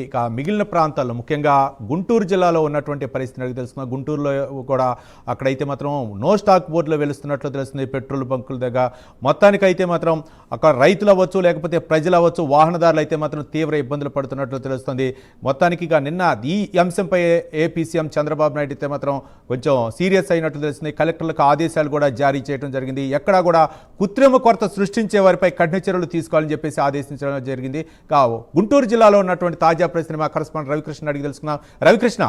ఇక మిగిలిన ప్రాంతాల్లో ముఖ్యంగా గుంటూరు జిల్లాలో ఉన్నటువంటి పరిస్థితి తెలుసుకున్న గుంటూరులో కూడా అక్కడైతే మాత్రం నో స్టాక్ బోర్డులో వెలుస్తున్నట్లు తెలుస్తుంది. పెట్రోల్ బంకుల దగ్గర మొత్తానికైతే మాత్రం అక్కడ రైతులు అవ్వచ్చు లేకపోతే ప్రజలు అవ్వచ్చు వాహనదారులు అయితే మాత్రం తీవ్ర ఇబ్బందులు పడుతున్నట్లు తెలుస్తుంది. మొత్తానికి ఇక నిన్న ఈ అంశంపై ఏపీ సీఎం చంద్రబాబు నాయుడు అయితే మాత్రం కొంచెం సీరియస్ అయినట్లు తెలుస్తుంది. కలెక్టర్లకు ఆదేశాలు కూడా జారీ చేయడం జరిగింది. ఎక్కడా కూడా కృత్రిమ కొరత సృష్టించే వారిపై కఠిన చర్యలు తీసుకోవాలని చెప్పేసి ఆదేశించడం జరిగింది. గుంటూరు జిల్లాలో ఉన్నటువంటి తాజా ప్రశ్న మా కరెస్పాండెంట్ రవికృష్ణ అడిగి తెలుసుకున్నాం. రవికృష్ణ,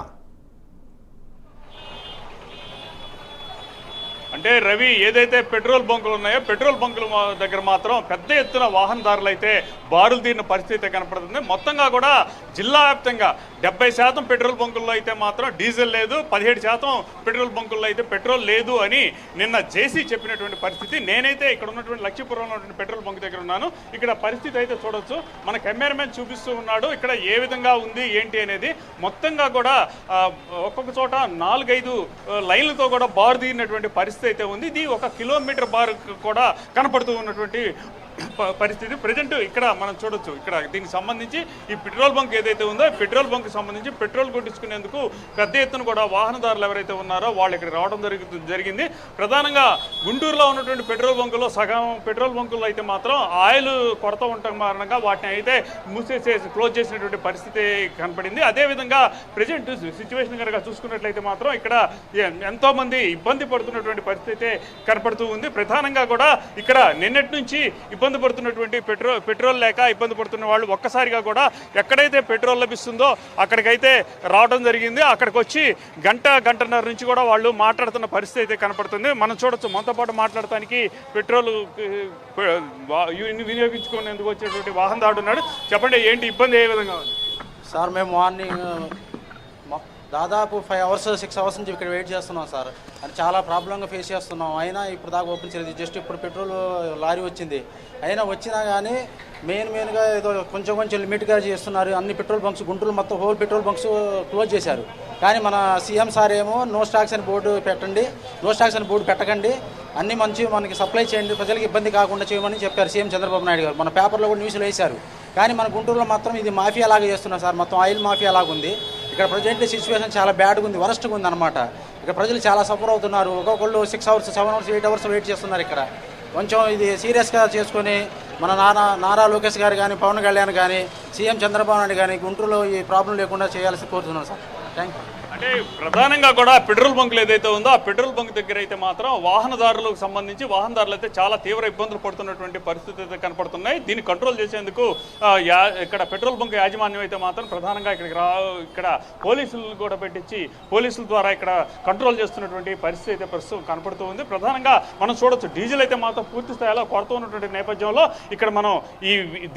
అంటే రవి, ఏదైతే పెట్రోల్ బంకులు ఉన్నాయో పెట్రోల్ బంకుల దగ్గర మాత్రం పెద్ద ఎత్తున వాహనదారులు అయితే బారులు తీరిన పరిస్థితి కనపడుతుంది. మొత్తంగా కూడా జిల్లా వ్యాప్తంగా 70% పెట్రోల్ బంకుల్లో అయితే మాత్రం డీజిల్ లేదు, 17% పెట్రోల్ బంకుల్లో అయితే పెట్రోల్ లేదు అని నిన్న జేసీ చెప్పినటువంటి పరిస్థితి. నేనైతే ఇక్కడ ఉన్నటువంటి లక్ష్మీపురంలో ఉన్నటువంటి పెట్రోల్ బంక్ దగ్గర ఉన్నాను. ఇక్కడ పరిస్థితి అయితే చూడొచ్చు, మన కెమెరామెన్ చూపిస్తూ ఉన్నాడు ఇక్కడ ఏ విధంగా ఉంది ఏంటి అనేది. మొత్తంగా కూడా ఒక్కొక్క చోట 4-5 లైన్లతో కూడా బారు తీరినటువంటి పరిస్థితి అయితే ఉంది. ఇది 1 కిలోమీటర్ బారు కూడా కనపడుతూ ఉన్నటువంటి పరిస్థితి ప్రజెంట్ ఇక్కడ మనం చూడొచ్చు. ఇక్కడ దీనికి సంబంధించి ఈ పెట్రోల్ బంక్ ఏదైతే ఉందో పెట్రోల్ బంక్ సంబంధించి పెట్రోల్ కొట్టించుకునేందుకు పెద్ద ఎత్తున కూడా వాహనదారులు ఎవరైతే ఉన్నారో వాళ్ళు ఇక్కడ రావడం జరిగింది. ప్రధానంగా గుంటూరులో ఉన్నటువంటి పెట్రోల్ బంకులో సగం పెట్రోల్ బంకుల్లో అయితే మాత్రం ఆయిల్ కొరత ఉండటం కారణంగా వాటిని అయితే క్లోజ్ చేసినటువంటి పరిస్థితి కనపడింది. అదేవిధంగా ప్రజెంట్ సిచ్యువేషన్ కనుక చూసుకున్నట్లయితే మాత్రం ఇక్కడ ఎంతో మంది ఇబ్బంది పడుతున్నటువంటి పరిస్థితి కనపడుతూ ఉంది. ప్రధానంగా కూడా ఇక్కడ నిన్నటి నుంచి ఇబ్బంది పడుతున్నటువంటి పెట్రోల్ లేక ఇబ్బంది పడుతున్న వాళ్ళు ఒక్కసారిగా కూడా ఎక్కడైతే పెట్రోల్ లభిస్తుందో అక్కడికైతే రావడం జరిగింది. అక్కడికి వచ్చి గంటన్నర నుంచి కూడా వాళ్ళు మాట్లాడుతున్న పరిస్థితి అయితే కనపడుతుంది. మనం చూడొచ్చు, మనతో పాటు మాట్లాడటానికి పెట్రోల్ వినియోగించుకునేందుకు వచ్చేటువంటి వాహనదారుడు ఉన్నాడు. చెప్పండి, ఏంటి ఇబ్బంది, ఏ విధంగా ఉంది సార్? మేము మార్నింగ్ దాదాపు 5 అవర్స్ 6 అవర్స్ నుంచి ఇక్కడ వెయిట్ చేస్తున్నాం సార్. అది చాలా ప్రాబ్లంగా ఫేస్ చేస్తున్నాం. అయినా ఇప్పుడు దాకా ఓపెన్ చేయలేదు. జస్ట్ ఇప్పుడు పెట్రోల్ లారీ వచ్చింది. అయినా వచ్చినా కానీ మెయిన్గా ఏదో కొంచెం లిమిట్గా చేస్తున్నారు. అన్ని పెట్రోల్ బంక్స్ గుంటూరు మొత్తం హోల్ పెట్రోల్ బంక్స్ క్లోజ్ చేశారు. కానీ మన సీఎం సార్ ఏమో నో స్టాక్స్ అని బోర్డు పెట్టండి, నో స్టాక్స్ అని బోర్డు పెట్టకండి, అన్ని మంచి మనకి సప్లై చేయండి, ప్రజలకు ఇబ్బంది కాకుండా చేయమని చెప్పారు సీఎం చంద్రబాబు నాయుడు గారు. మన పేపర్లో కూడా న్యూస్లో వేశారు. కానీ మన గుంటూరులో మాత్రం ఇది మాఫియా లాగా చేస్తున్నారు సార్. మొత్తం ఆయిల్ మాఫియా లాగా ఉంది. ఇక్కడ ప్రజెంట్ సిచ్యువేషన్ చాలా బ్యాడ్గా ఉంది, వరస్ట్గా ఉంది అనమాట. ఇక్కడ ప్రజలు చాలా సఫర్ అవుతున్నారు. ఒక్కొక్కళ్ళు 6 అవర్స్ 7 అవర్స్ 8 అవర్స్ వెయిట్ చేస్తున్నారు. ఇక్కడ కొంచెం ఇది సీరియస్గా చేసుకొని మన నారా లోకేష్ గారు కానీ, పవన్ కళ్యాణ్ కానీ, సీఎం చంద్రబాబు నాయుడు కానీ గుంటూరులో ఈ ప్రాబ్లం లేకుండా చేయాల్సి కోరుతున్నాను సార్. Thank you. అంటే ప్రధానంగా కూడా పెట్రోల్ బంకులు ఏదైతే ఉందో ఆ పెట్రోల్ బంక్ దగ్గర అయితే మాత్రం వాహనదారులకు సంబంధించి వాహనదారులు అయితే చాలా తీవ్ర ఇబ్బందులు పడుతున్నటువంటి పరిస్థితి అయితే కనపడుతున్నాయి. దీన్ని కంట్రోల్ చేసేందుకు ఇక్కడ పెట్రోల్ బంక్ యాజమాన్యం అయితే మాత్రం ప్రధానంగా ఇక్కడ పోలీసులు కూడా పెట్టించి పోలీసుల ద్వారా ఇక్కడ కంట్రోల్ చేస్తున్నటువంటి పరిస్థితి అయితే ప్రస్తుతం కనపడుతూ ఉంది. ప్రధానంగా మనం చూడొచ్చు, డీజిల్ అయితే మాత్రం పూర్తి స్థాయిలో కొరత ఉన్నటువంటి నేపథ్యంలో ఇక్కడ మనం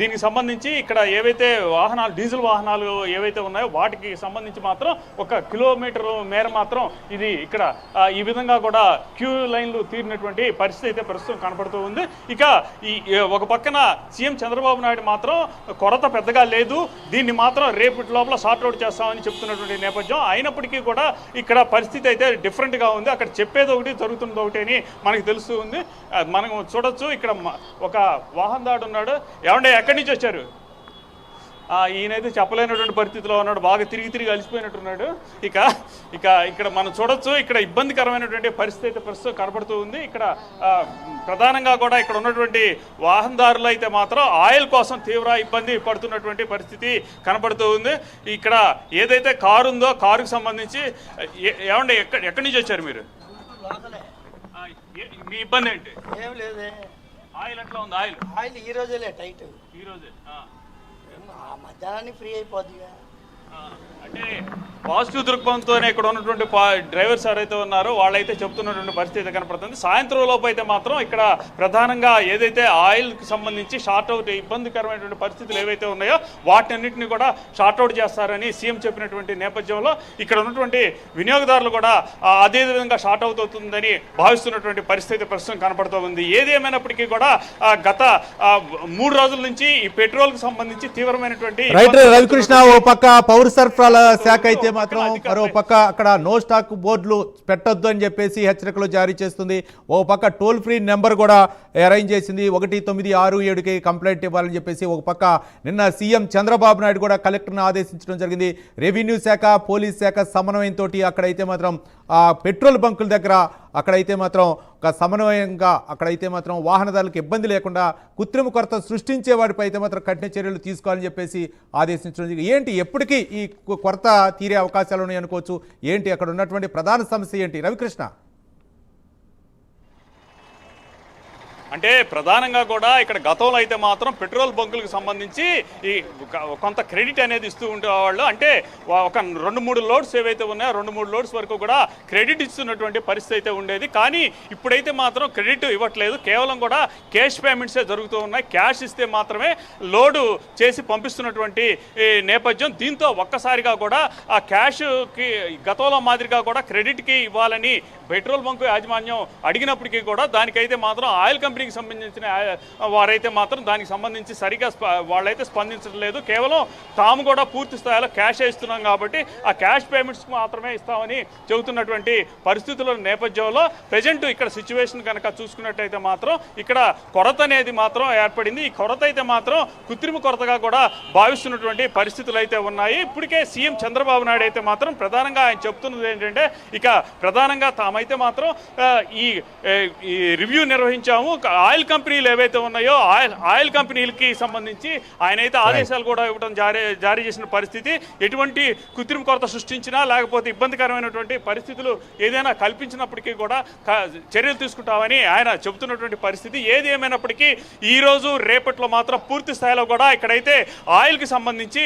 దీనికి సంబంధించి ఇక్కడ ఏవైతే వాహనాలు డీజిల్ వాహనాలు ఏవైతే ఉన్నాయో వాటికి సంబంధించి మాత్రం 1 కిలోమీటర్ మేర మాత్రం ఇది ఇక్కడ ఈ విధంగా కూడా క్యూ లైన్లు తీరినటువంటి పరిస్థితి అయితే ప్రస్తుతం కనపడుతూ ఉంది. ఇక ఒక పక్కన సీఎం చంద్రబాబు నాయుడు మాత్రం కొరత పెద్దగా లేదు, దీన్ని మాత్రం రేపటి లోపల సార్ట్అవుట్ చేస్తామని చెప్తున్నటువంటి నేపథ్యం. అయినప్పటికీ కూడా ఇక్కడ పరిస్థితి అయితే డిఫరెంట్గా ఉంది. అక్కడ చెప్పేది ఒకటి, జరుగుతున్నది ఒకటి అని మనకు తెలుస్తూ ఉంది. మనం చూడొచ్చు, ఇక్కడ ఒక వాహనదారుడు ఉన్నాడు. ఏమంటే ఎక్కడి నుంచి వచ్చారు? ఈయనైతే చెప్పలేనటువంటి పరిస్థితిలో ఉన్నాడు, బాగా తిరిగి అలసిపోయినట్టున్నాడు. ఇక్కడ మనం చూడొచ్చు, ఇక్కడ ఇబ్బందికరమైనటువంటి పరిస్థితి అయితే ప్రస్తుతం కనబడుతూ ఉంది. ఇక్కడ ప్రధానంగా కూడా ఇక్కడ ఉన్నటువంటి వాహనదారులు అయితే మాత్రం ఆయిల్ కోసం తీవ్ర ఇబ్బంది పడుతున్నటువంటి పరిస్థితి కనబడుతూ ఉంది. ఇక్కడ ఏదైతే కారు ఉందో కారుకు సంబంధించి ఏమంటే ఎక్కడి నుంచి వచ్చారు మీరు? మీ ఇబ్బంది ఏంటి? ఏం లేదే. ఆయిల్ ఎట్లా ఉంది? ఆయిల్ ఈ రోజులే టైట్. ఈ రోజే మధ్యాహ్నానికి ఫ్రీ అయిపోద్దిగా. అంటే పాజిటివ్ దృక్పథంతోనే ఇక్కడ ఉన్నటువంటి డ్రైవర్స్ ఎవరైతే ఉన్నారో వాళ్ళైతే చెప్తున్నటువంటి పరిస్థితి కనపడుతుంది. సాయంత్రం లోపు అయితే మాత్రం ఇక్కడ ప్రధానంగా ఏదైతే ఆయిల్కి సంబంధించి షార్ట్అవుట్ ఇబ్బందికరమైనటువంటి పరిస్థితులు ఏవైతే ఉన్నాయో వాటన్నింటినీ కూడా షార్ట్అవుట్ చేస్తారని సీఎం చెప్పినటువంటి నేపథ్యంలో ఇక్కడ ఉన్నటువంటి వినియోగదారులు కూడా అదే విధంగా షార్ట్అవుట్ అవుతుందని భావిస్తున్నటువంటి పరిస్థితి ప్రస్తుతం కనపడుతూ ఉంది. ఏది ఏమైనప్పటికీ కూడా గత 3 రోజుల నుంచి ఈ పెట్రోల్కి సంబంధించి తీవ్రమైనటువంటి రవికృష్ణ, ఓ పక్క పౌర సరఫరాల శాఖ అయితే మాత్రం మరో పక్క అక్కడ నో స్టాక్ బోర్డులు పెట్టొద్దు అని చెప్పేసి హెచ్చరికలు జారీ చేస్తుంది. ఓ పక్క టోల్ ఫ్రీ నెంబర్ కూడా అరేంజ్ చేసింది. 1967కి కంప్లైంట్ ఇవ్వాలని చెప్పేసి ఒక పక్క నిన్న సీఎం చంద్రబాబు నాయుడు కూడా కలెక్టర్ని ఆదేశించడం జరిగింది. రెవెన్యూ శాఖ, పోలీస్ శాఖ సమన్వయంతో అక్కడైతే మాత్రం ఆ పెట్రోల్ బంకుల దగ్గర అక్కడైతే మాత్రం ఒక సమన్వయంగా అక్కడైతే మాత్రం వాహనదారులకు ఇబ్బంది లేకుండా కృత్రిమ కొరత సృష్టించే వాటిపై అయితే మాత్రం కఠిన చర్యలు తీసుకోవాలని చెప్పేసి ఆదేశించడం జరిగింది. ఏంటి ఎప్పటికీ ఈ కొరత తీరే అవకాశాలు ఉన్నాయి అనుకోవచ్చు? ఏంటి అక్కడ ఉన్నటువంటి ప్రధాన సమస్య ఏంటి రవికృష్ణ? అంటే ప్రధానంగా కూడా ఇక్కడ గతంలో అయితే మాత్రం పెట్రోల్ బంకులకు సంబంధించి ఈ కొంత క్రెడిట్ అనేది ఇస్తూ ఉండేవాళ్ళు. అంటే ఒక 2-3 లోడ్స్ ఏవైతే ఉన్నాయో 2-3 లోడ్స్ వరకు కూడా క్రెడిట్ ఇస్తున్నటువంటి పరిస్థితి అయితే ఉండేది. కానీ ఇప్పుడైతే మాత్రం క్రెడిట్ ఇవ్వట్లేదు, కేవలం కూడా క్యాష్ పేమెంట్సే జరుగుతూ ఉన్నాయి. క్యాష్ ఇస్తే మాత్రమే లోడు చేసి పంపిస్తున్నటువంటి నేపథ్యం. దీంతో ఒక్కసారిగా కూడా ఆ క్యాష్కి గతంలో మాదిరిగా కూడా క్రెడిట్కి ఇవ్వాలని పెట్రోల్ బంకు యాజమాన్యం అడిగినప్పటికీ కూడా దానికైతే మాత్రం ఆయిల్ కంపెనీకి సంబంధించిన వారైతే మాత్రం దానికి సంబంధించి సరిగా వాళ్ళైతే స్పందించడం లేదు. కేవలం తాము కూడా పూర్తి స్థాయిలో క్యాష్ ఇస్తున్నాం కాబట్టి ఆ క్యాష్ పేమెంట్స్ మాత్రమే ఇస్తామని చెబుతున్నటువంటి పరిస్థితుల నేపథ్యంలో ప్రజెంట్ ఇక్కడ సిచ్యువేషన్ కనుక చూసుకున్నట్టయితే మాత్రం ఇక్కడ కొరత అనేది మాత్రం ఏర్పడింది. ఈ కొరత అయితే మాత్రం కృత్రిమ కొరతగా కూడా భావిస్తున్నటువంటి పరిస్థితులు అయితే ఉన్నాయి. ఇప్పటికే సీఎం చంద్రబాబు నాయుడు అయితే మాత్రం ప్రధానంగా ఆయన చెప్తున్నది ఏంటంటే ఇక ప్రధానంగా తామైతే మాత్రం ఈ రివ్యూ నిర్వహించాము. ఆయిల్ కంపెనీలు ఏవైతే ఉన్నాయో ఆయిల్ కంపెనీలకి సంబంధించి ఆయన అయితే ఆదేశాలు కూడా ఇవ్వడం జారీ చేసిన పరిస్థితి. ఎటువంటి కృత్రిమ కొరత సృష్టించినా లేకపోతే ఇబ్బందికరమైనటువంటి పరిస్థితులు ఏదైనా కల్పించినప్పటికీ కూడా చర్యలు తీసుకుంటామని ఆయన చెబుతున్నటువంటి పరిస్థితి. ఏది ఏమైనప్పటికీ ఈ రోజు రేపట్లో మాత్రం పూర్తి స్థాయిలో కూడా ఇక్కడైతే ఆయిల్కి సంబంధించి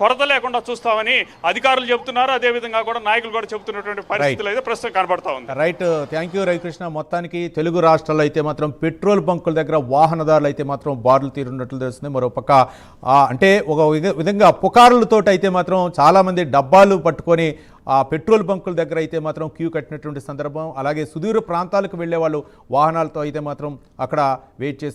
కొరత లేకుండా చూస్తామని అధికారులు చెబుతున్నారు. అదేవిధంగా కూడా నాయకులు కూడా చెబుతున్నటువంటి పరిస్థితులు అయితే ప్రస్తుతం కనబడతా ఉంది. Right, thank you Ravikrishna. మొత్తానికి తెలుగు రాష్ట్రాల్లో అయితే మాత్రం పెట్రోల్ బంకుల దగ్గర వాహనదారులు అయితే మాత్రం బారులు తీరున్నట్లు తెలుస్తుంది. మరోపక్క అంటే ఒక విధంగా పుకారులతో అయితే మాత్రం చాలామంది డబ్బాలు పట్టుకొని ఆ పెట్రోల్ బంకుల దగ్గర అయితే మాత్రం క్యూ కట్టినటువంటి సందర్భం. అలాగే సుదూర ప్రాంతాలకు వెళ్ళే వాళ్ళు వాహనాలతో అయితే మాత్రం అక్కడ వెయిట్ చేస్తున్నారు.